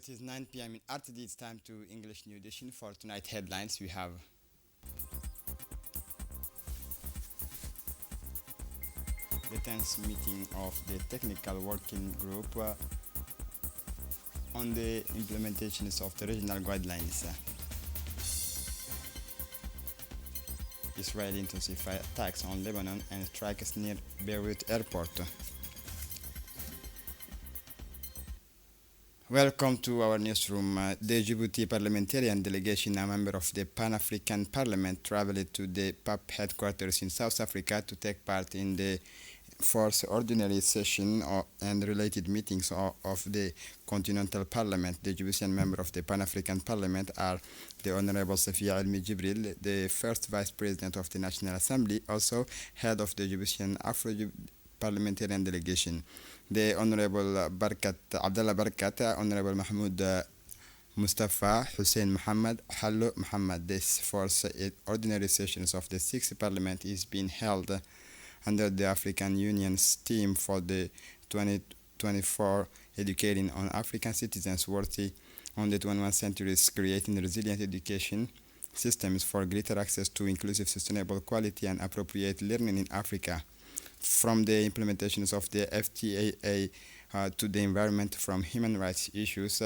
It is 9 p.m. in RTD. It's time to English New Edition. For tonight headlines, we have the 10th meeting of the Technical Working Group on the implementations of the regional guidelines. Israel intensified attacks on Lebanon and strikes near Beirut airport. Welcome to our newsroom. The Djibouti parliamentarian delegation, a member of the Pan-African Parliament, traveled to the PAP headquarters in South Africa to take part in the fourth ordinary session and related meetings of the Continental Parliament. The Djiboutian member of the Pan-African Parliament are the Honorable Safia Elmi Jibril, the first Vice President of the National Assembly, also head of the Djiboutian Afro-Parliamentarian delegation. The Honorable Abdallah Barkat, Honorable Mahmoud Mustafa, Hussein Muhammad, Hallo Muhammad. This fourth ordinary sessions of the sixth Parliament is being held under the African Union's theme for the 2024 Educating on African Citizens Worthy on the 21st Century, creating resilient education systems for greater access to inclusive, sustainable, quality and appropriate learning in Africa. From the implementations of the FTAA to the environment, from human rights issues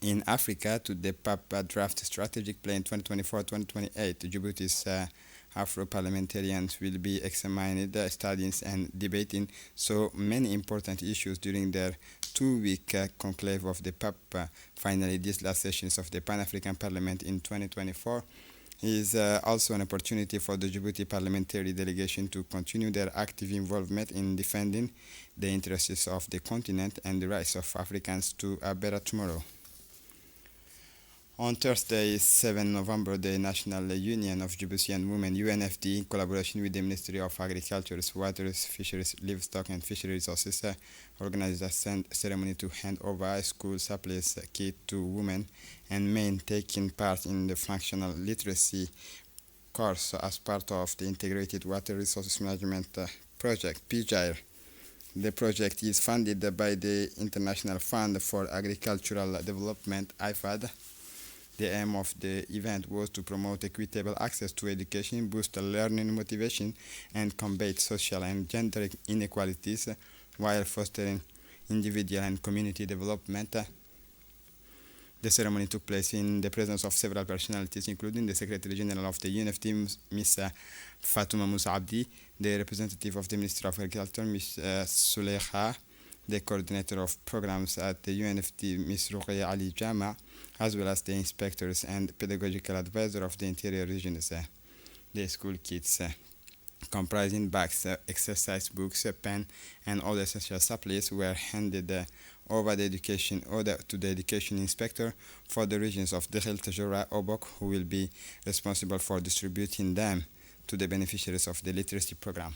in Africa to the PAP draft strategic plan 2024-2028, Djibouti's Afro-parliamentarians will be examining, studying and debating so many important issues during their two-week conclave of the PAP. Finally, these last sessions of the Pan-African Parliament in 2024 is also an opportunity for the Djibouti parliamentary delegation to continue their active involvement in defending the interests of the continent and the rights of Africans to a better tomorrow. On Thursday, 7 November, the National Union of Djiboutian Women, UNFD, in collaboration with the Ministry of Agriculture, Waters, Fisheries, Livestock and Fishery Resources, organized a ceremony to hand over a school surplus kit to women and men taking part in the functional literacy course as part of the Integrated Water Resources Management Project, PGIR. The project is funded by the International Fund for Agricultural Development, IFAD. The aim of the event was to promote equitable access to education, boost learning motivation, and combat social and gender inequalities while fostering individual and community development. The ceremony took place in the presence of several personalities, including the Secretary General of the UNFD, Ms. Fatouma Moussa Abdi, the representative of the Ministry of Agriculture, Ms. Sulekha, the coordinator of programs at the UNFD, Ms. Ruqayya Ali Jama, as well as the inspectors and pedagogical advisor of the interior regions. The school kits comprising bags, exercise books, pen, and other essential supplies were handed over to the education inspector for the regions of Dakhil, Tajura, Obok, who will be responsible for distributing them to the beneficiaries of the literacy program.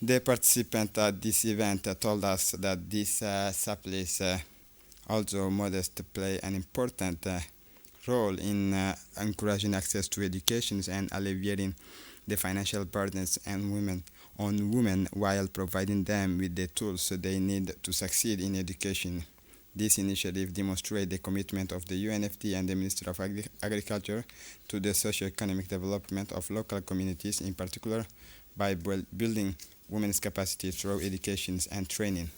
The participant at this event told us that these supplies, although modest, play an important role in encouraging access to education and alleviating the financial burdens on women while providing them with the tools they need to succeed in education. This initiative demonstrates the commitment of the UNFD and the Ministry of Agriculture to the socio-economic development of local communities, in particular by building women's capacity through education and training.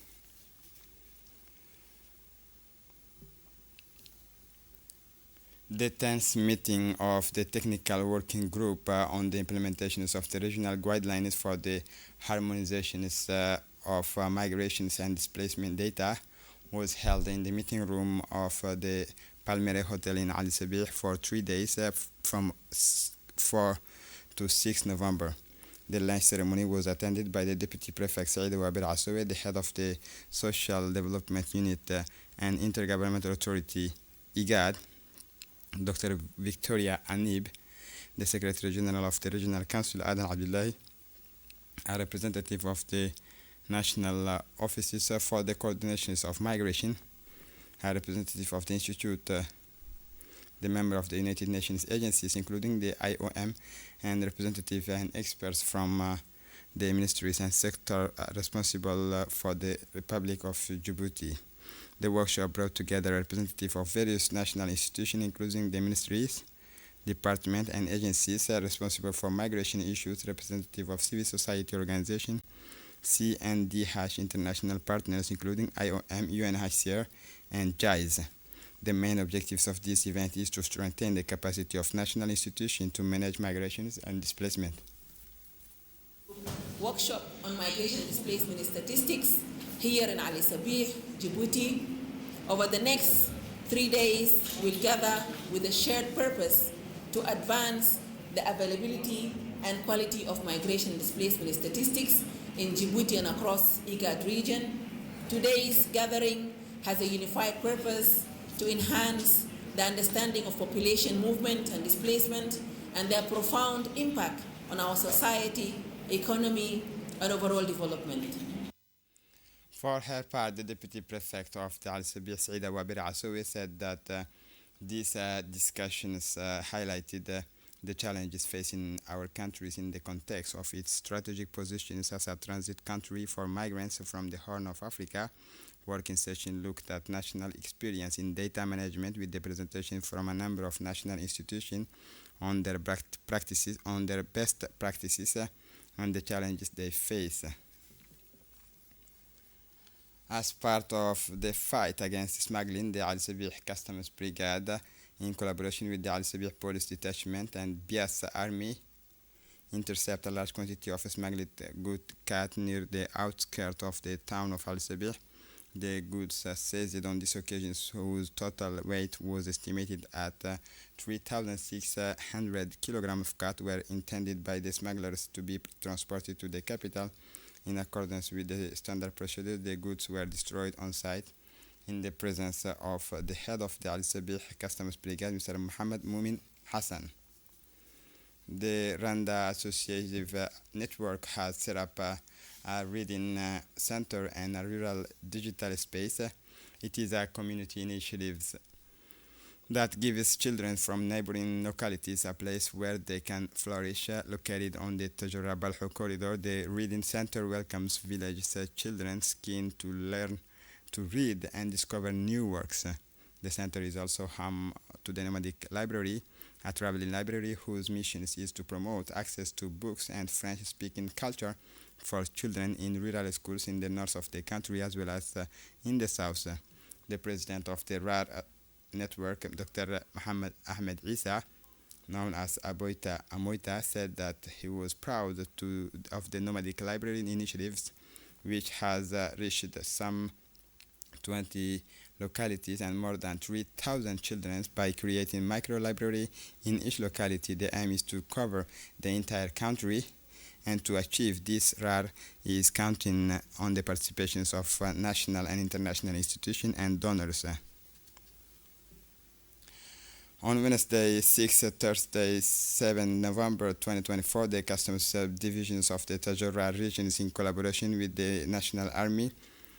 The 10th meeting of the Technical Working Group on the implementations of the regional guidelines for the harmonizations of migrations and displacement data was held in the meeting room of the Palmyra Hotel in Ali Sabih for 3 days from 4 to 6 November. The lunch ceremony was attended by the Deputy Prefect Saïd Wabir Assowe, the head of the Social Development Unit and Intergovernmental Authority, IGAD, Dr. Victoria Anib, the Secretary General of the Regional Council, Adan Abdullahi, a representative of the National Offices for the Coordinations of Migration, a representative of the Institute, the member of the United Nations agencies, including the IOM, and representatives and experts from the ministries and sector responsible for the Republic of Djibouti. The workshop brought together representatives of various national institutions, including the ministries, departments, and agencies responsible for migration issues, representatives of civil society organizations, C&D international partners, including IOM, UNHCR, and JICE. The main objectives of this event is to strengthen the capacity of national institutions to manage migrations and displacement. Workshop on migration, displacement, and statistics here in Ali Sabih, Djibouti. Over the next 3 days, we'll gather with a shared purpose to advance the availability and quality of migration, displacement, and statistics in Djibouti and across IGAD region. Today's gathering has a unified purpose to enhance the understanding of population movement and displacement and their profound impact on our society, economy, and overall development. For her part, the Deputy Prefect of the Al Sabih, Saida Wabir Asowi, said that these discussions highlighted the challenges facing our countries in the context of its strategic positions as a transit country for migrants from the Horn of Africa. Working session looked at national experience in data management with the presentation from a number of national institutions on their best practices and the challenges they face. As part of the fight against smuggling, the Al Sabih Customs Brigade, in collaboration with the Al Sabih Police Detachment and Bias Army, intercept a large quantity of smuggled cat near the outskirts of the town of Al Sabih. The goods seized on this occasion, whose total weight was estimated at 3,600 kilograms of cat, were intended by the smugglers to be transported to the capital. In accordance with the standard procedure, the goods were destroyed on site in the presence of the head of the Al Sabih Customs Brigade, Mr. Muhammad Mumin Hassan. The Randa Associative Network has set up a reading center and a rural digital space. It is a community initiative that gives children from neighboring localities a place where they can flourish. Located on the Tajura Balho corridor, the reading center welcomes village children keen to learn to read and discover new works. The center is also home to the Nomadic Library, a traveling library whose mission is to promote access to books and French-speaking culture for children in rural schools in the north of the country as well as in the south. The president of the RAR network, Dr. Muhammad Ahmed Isa, known as Amoita, said that he was proud of the Nomadic Library initiatives, which has reached some 20 localities and more than 3,000 children by creating micro-library in each locality. The aim is to cover the entire country, and to achieve this, RAR is counting on the participations of national and international institutions and donors. On Wednesday 6, Thursday 7 November 2024, the customs divisions of the Tajura regions, in collaboration with the National Army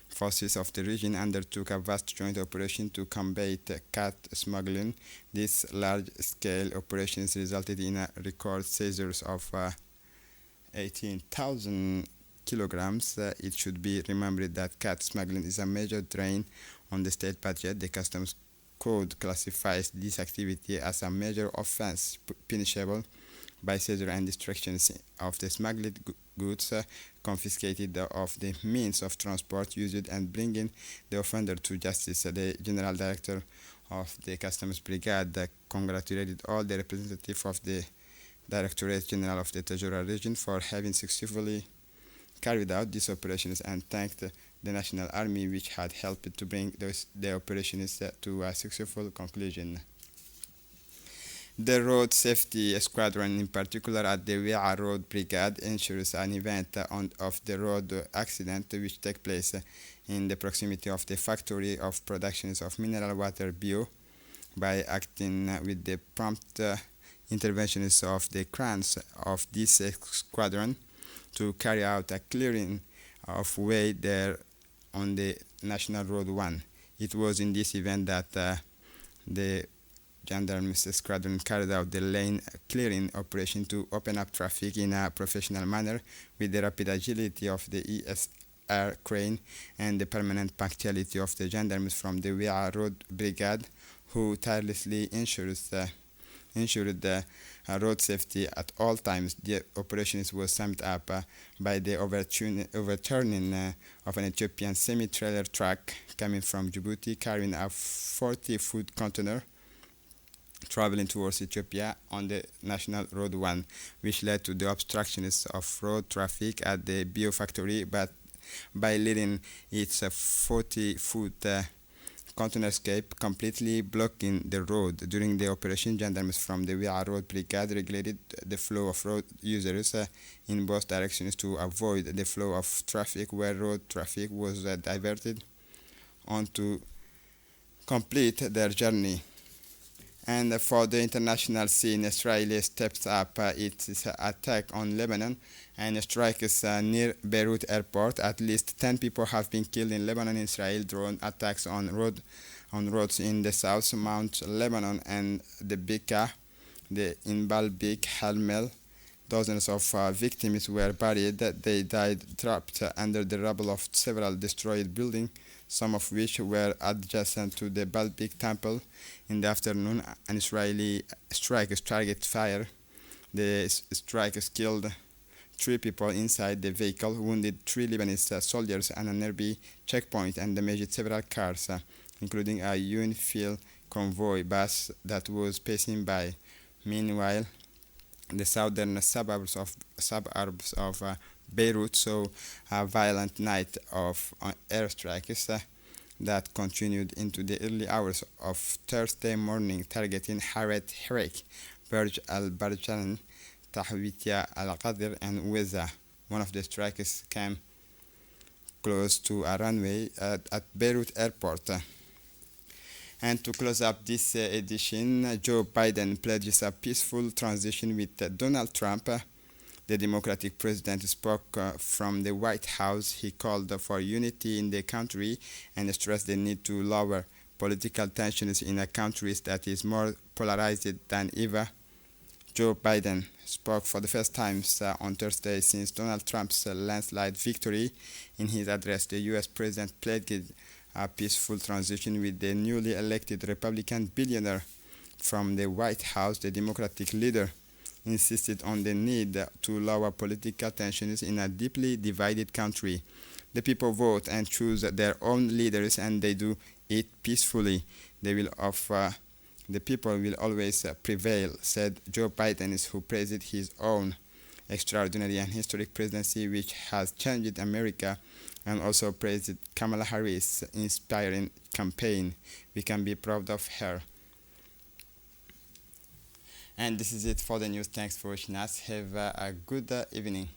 forces of the region, undertook a vast joint operation to combat cat smuggling. These large-scale operations resulted in a record seizures of 18,000 kilograms. It should be remembered that cat smuggling is a major drain on the state budget. The customs code classifies this activity as a major offense punishable by seizure and destructions of the smuggled goods, confiscated of the means of transport used, and bringing the offender to justice. The General Director of the Customs Brigade congratulated all the representatives of the Directorate General of the Tajura region for having successfully carried out these operations and thanked the National Army, which had helped to bring the operations to a successful conclusion. The Road Safety Squadron, in particular at the Wia Road Brigade, ensures an event of the road accident which take place in the proximity of the factory of productions of mineral water bio by acting with the prompt interventions of the cranes of this squadron to carry out a clearing of way there on the National Road 1. It was in this event that the Gendarmes Squadron carried out the lane clearing operation to open up traffic in a professional manner with the rapid agility of the air crane, and the permanent punctuality of the gendarmes from the Wi'a Road Brigade, who tirelessly ensured the road safety at all times. The operation was summed up by the overturning of an Ethiopian semi-trailer truck coming from Djibouti carrying a 40-foot container traveling towards Ethiopia on the National Road 1, which led to the obstructions of road traffic at the bio factory, but by letting its 40-foot container escape, completely blocking the road. During the operation, gendarmes from the Wi'a Road Brigade regulated the flow of road users in both directions to avoid the flow of traffic, where road traffic was diverted on to complete their journey. And for the international scene, Israel steps up its attack on Lebanon and strikes near Beirut airport. At least 10 people have been killed in Lebanon. Israel drone attacks on roads in the south, Mount Lebanon and the Bekaa, in Baalbek, Halmel. Dozens of victims were buried. They died trapped under the rubble of several destroyed buildings, some of which were adjacent to the Baalbek temple. In the afternoon, an Israeli strike target fire. The strikers killed 3 people inside the vehicle, wounded 3 Lebanese soldiers and a nearby checkpoint, and damaged several cars, including a UNIFIL convoy bus that was passing by. Meanwhile, the southern suburbs of Beirut saw a violent night of airstrikes that continued into the early hours of Thursday morning, targeting Haret Hirak, Burj Al Barjan, Tahwitia Al Qadir, and Weza. One of the strikes came close to a runway at Beirut airport. And to close up this edition, Joe Biden pledges a peaceful transition with Donald Trump. The Democratic president spoke from the White House. He called for unity in the country and stressed the need to lower political tensions in a country that is more polarized than ever. Joe Biden spoke for the first time on Thursday since Donald Trump's landslide victory. In his address, the U.S. president pledged a peaceful transition with the newly elected Republican billionaire. From the White House, the Democratic leader insisted on the need to lower political tensions in a deeply divided country. The people vote and choose their own leaders, and they do it peacefully. The people will always prevail, said Joe Biden, who praised his own extraordinary and historic presidency, which has changed America, and also praised Kamala Harris' inspiring campaign. We can be proud of her. And this is it for the news. Thanks for watching us. Have a good evening.